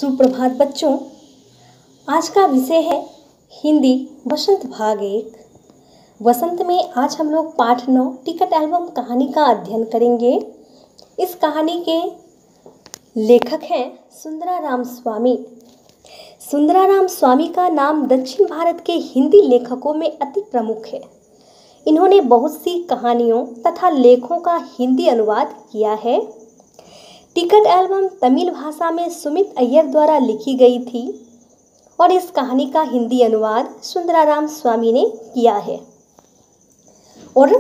सुप्रभात बच्चों। आज का विषय है हिंदी वसंत भाग 1। वसंत में आज हम लोग पाठ 9 टिकट एल्बम कहानी का अध्ययन करेंगे। इस कहानी के लेखक हैं सुंदराराम स्वामी। सुंदराराम स्वामी का नाम दक्षिण भारत के हिंदी लेखकों में अति प्रमुख है। इन्होंने बहुत सी कहानियों तथा लेखों का हिंदी अनुवाद किया है। टिकट एल्बम तमिल भाषा में सुमित अय्यर द्वारा लिखी गई थी और इस कहानी का हिंदी अनुवाद सुंदराराम स्वामी ने किया है और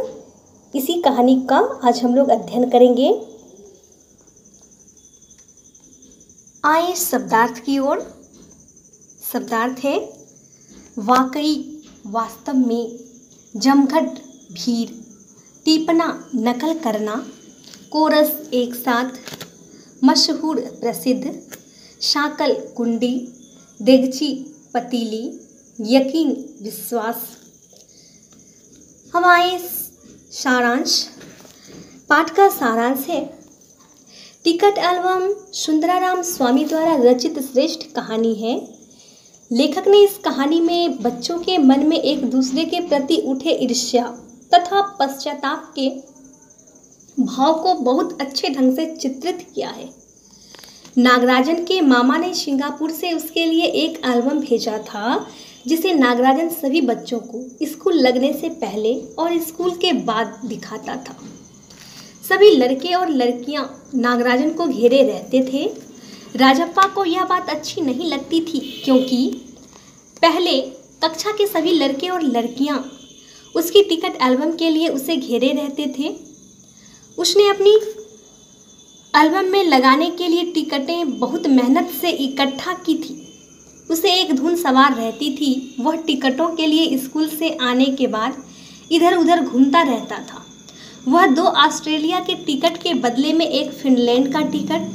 इसी कहानी का आज हम लोग अध्ययन करेंगे। आए शब्दार्थ की ओर। शब्दार्थ है वाकई, वास्तव में, जमघट, भीड़, टीपना, नकल करना, कोरस, एक साथ, मशहूर, प्रसिद्ध, शाकल, कुंडी, देगची, पतीली, यकीन, विश्वास। हम आए सारांश। पाठ का सारांश है टिकट एल्बम सुंदराराम स्वामी द्वारा रचित श्रेष्ठ कहानी है। लेखक ने इस कहानी में बच्चों के मन में एक दूसरे के प्रति उठे ईर्ष्या तथा पश्चाताप के भाव को बहुत अच्छे ढंग से चित्रित किया है। नागराजन के मामा ने सिंगापुर से उसके लिए एक एल्बम भेजा था जिसे नागराजन सभी बच्चों को स्कूल लगने से पहले और स्कूल के बाद दिखाता था। सभी लड़के और लड़कियां नागराजन को घेरे रहते थे। राजप्पा को यह बात अच्छी नहीं लगती थी क्योंकि पहले कक्षा के सभी लड़के और लड़कियां उसकी टिकट एल्बम के लिए उसे घेरे रहते थे। उसने अपनी एल्बम में लगाने के लिए टिकटें बहुत मेहनत से इकट्ठा की थी। उसे एक धुन सवार रहती थी। वह टिकटों के लिए स्कूल से आने के बाद इधर उधर घूमता रहता था। वह 2 ऑस्ट्रेलिया के टिकट के बदले में एक फिनलैंड का टिकट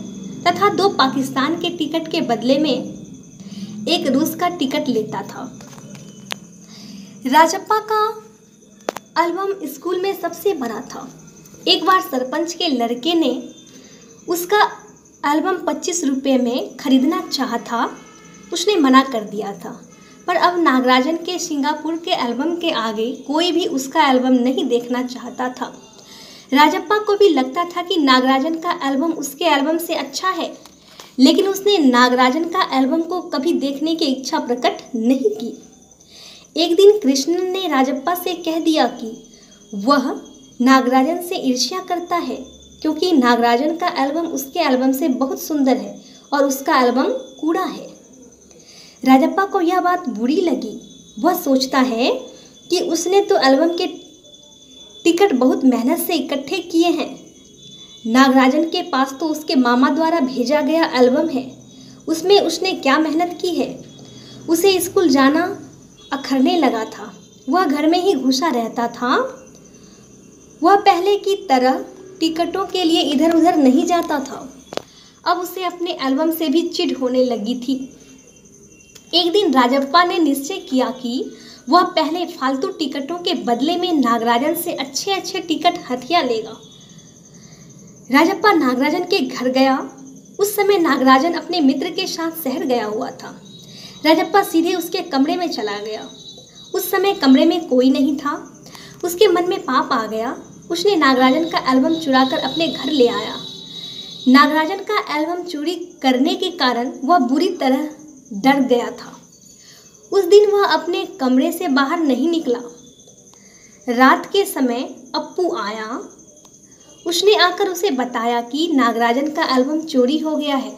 तथा 2 पाकिस्तान के टिकट के बदले में एक रूस का टिकट लेता था। राजप्पा का एल्बम स्कूल में सबसे बड़ा था। एक बार सरपंच के लड़के ने उसका एल्बम 25 रुपये में खरीदना चाहा था। उसने मना कर दिया था, पर अब नागराजन के सिंगापुर के एल्बम के आगे कोई भी उसका एल्बम नहीं देखना चाहता था। राजप्पा को भी लगता था कि नागराजन का एल्बम उसके एल्बम से अच्छा है, लेकिन उसने नागराजन का एल्बम को कभी देखने की इच्छा प्रकट नहीं की। एक दिन कृष्ण ने राजप्पा से कह दिया कि वह नागराजन से ईर्ष्या करता है क्योंकि नागराजन का एल्बम उसके एल्बम से बहुत सुंदर है और उसका एल्बम कूड़ा है। राजप्पा को यह बात बुरी लगी। वह सोचता है कि उसने तो एल्बम के टिकट बहुत मेहनत से इकट्ठे किए हैं। नागराजन के पास तो उसके मामा द्वारा भेजा गया एल्बम है, उसमें उसने क्या मेहनत की है। उसे स्कूल जाना अखरने लगा था। वह घर में ही घुसा रहता था। वह पहले की तरह टिकटों के लिए इधर उधर नहीं जाता था। अब उसे अपने एल्बम से भी चिढ़ होने लगी थी। एक दिन राजप्पा ने निश्चय किया कि वह पहले फालतू टिकटों के बदले में नागराजन से अच्छे अच्छे टिकट हथिया लेगा। राजप्पा नागराजन के घर गया। उस समय नागराजन अपने मित्र के साथ शहर गया हुआ था। राजप्पा सीधे उसके कमरे में चला गया। उस समय कमरे में कोई नहीं था। उसके मन में पाप आ गया। उसने नागराजन का एल्बम चुराकर अपने घर ले आया। नागराजन का एल्बम चोरी करने के कारण वह बुरी तरह डर गया था। उस दिन वह अपने कमरे से बाहर नहीं निकला। रात के समय अप्पू आया। उसने आकर उसे बताया कि नागराजन का एल्बम चोरी हो गया है।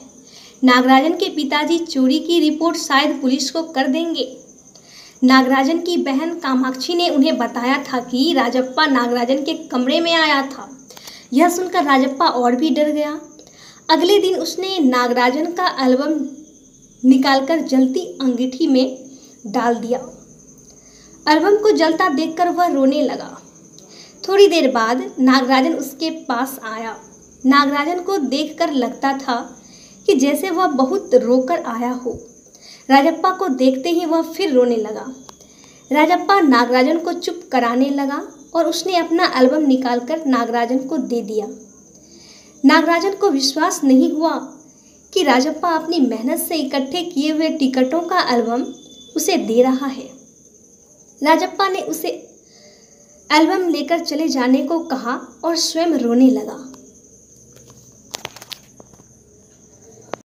नागराजन के पिताजी चोरी की रिपोर्ट शायद पुलिस को कर देंगे। नागराजन की बहन कामाक्षी ने उन्हें बताया था कि राजप्पा नागराजन के कमरे में आया था। यह सुनकर राजप्पा और भी डर गया। अगले दिन उसने नागराजन का एल्बम निकालकर जलती अंगीठी में डाल दिया। एल्बम को जलता देखकर वह रोने लगा। थोड़ी देर बाद नागराजन उसके पास आया। नागराजन को देखकर लगता था कि जैसे वह बहुत रोकर आया हो। राजप्पा को देखते ही वह फिर रोने लगा। राजप्पा नागराजन को चुप कराने लगा और उसने अपना एल्बम निकालकर नागराजन को दे दिया। नागराजन को विश्वास नहीं हुआ कि राजप्पा अपनी मेहनत से इकट्ठे किए हुए टिकटों का एल्बम उसे दे रहा है। राजप्पा ने उसे एल्बम लेकर चले जाने को कहा और स्वयं रोने लगा।